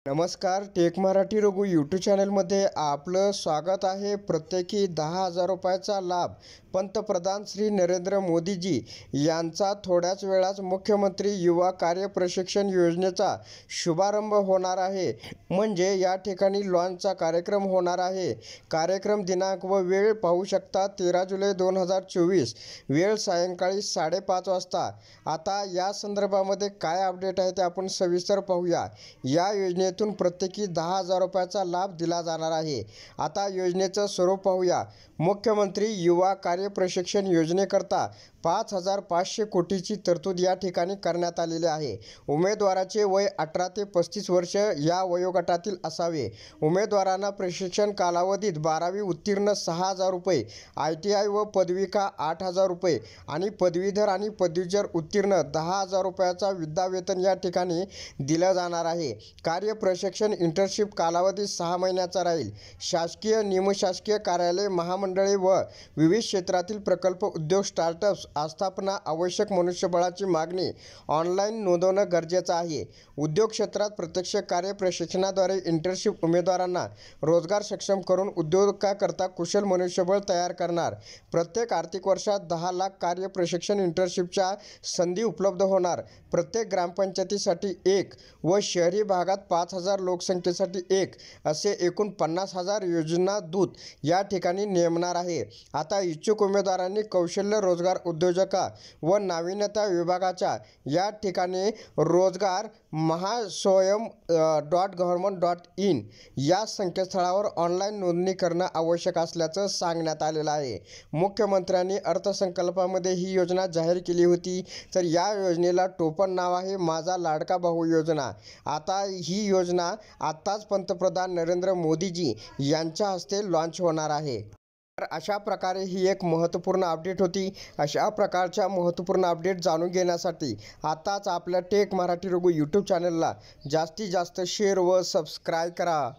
नमस्कार, take Marathi Raghu YouTube चॅनलमध्ये आपलं स्वागत आहे। प्रत्येकी 10,000 रुपयाचा लाभ पंतप्रधान श्री नरेंद्र मोदीजी यांचा थोड्याच वेळात मुख्यमंत्री युवा कार्य प्रशिक्षण योजनेचा शुभारंभ होणार आहे। म्हणजे या ठिकाणी लॉन्चचा कार्यक्रम होणार आहे। कार्यक्रम दिनांक व वेळ पाहू शकता 13 जुलै 2024, वेळ सायंकाळी 5:30 वाजता। आता या संदर्भामध्ये काय अपडेट आहे ते आपण सविस्तर पाहूया। या योजनेतून प्रत्येकी 10,000 रुपयाचा लाभ दिला जाणार आहे। आता योजनेचं स्वरूप पाहूया। मुख्यमंत्री युवा कार्य प्रशिक्षण योजनेकरता 5,500 कोटीची तरतूद या ठिकाणी करण्यात आलेली आहे। उमेदवाराचे वय 18 ते 35 वर्ष या वयोगटातील असावे। उमेदवारांना प्रशिक्षण कालावधीत 12वी उत्तीर्ण 6,000 रुपये, ITI व पदविका 8,000 रुपये आणि पदवीधर आणि पदवीधर उत्तीर्ण 10,000 रुपयाचा विद्यावेतन या ठिकाणी दिलं जाणार आहे। कार्य प्रशिक्षण इंटर्नशिप कालावधी 6 महिन्याचा राहील। शासकीय, निमशासकीय कार्यालय, महामंडळे व विविध क्षेत्रातील प्रकल्प, उद्योग, स्टार्टअप्स आस्थापना आवश्यक मनुष्यबळाची मागणी ऑनलाईन नोंदवणं गरजेचं आहे। उद्योग क्षेत्रात प्रत्यक्ष कार्य प्रशिक्षणाद्वारे इंटर्नशिप उमेदवारांना रोजगार सक्षम करून उद्योगाकरता कुशल मनुष्यबळ तयार करणार। प्रत्येक आर्थिक वर्षात 10 लाख कार्य प्रशिक्षण इंटर्नशिपच्या संधी उपलब्ध होणार। प्रत्येक ग्रामपंचायतीसाठी 1 व शहरी भागात 5,000 लोकसंख्येसाठी 1 असे एकूण 50,000 योजनादूत या ठिकाणी नेमणार आहे। आता इच्छुक उमेदवारांनी कौशल्य रोजगार उद्योजका व नाविन्यता विभागाच्या या ठिकाणी रोजगार महास्वयं.gov.in या संकेतस्थळावर ऑनलाईन नोंदणी करणं आवश्यक असल्याचं सांगण्यात आलेलं आहे। मुख्यमंत्र्यांनी अर्थसंकल्पामध्ये ही योजना जाहीर केली होती। तर या योजनेला टोपण नाव आहे माझा लाडका भाऊ योजना। आता ही योजना आत्ताच पंतप्रधान नरेंद्र मोदीजी यांच्या हस्ते लॉन्च होणार आहे। तर अशा प्रकारे ही एक महत्त्वपूर्ण अपडेट होती। अशा प्रकारच्या महत्त्वपूर्ण अपडेट जाणून घेण्यासाठी आताच आपल्या टेक मराठी रघु यूट्यूब चॅनलला जास्तीत जास्त शेअर व सबस्क्राईब करा।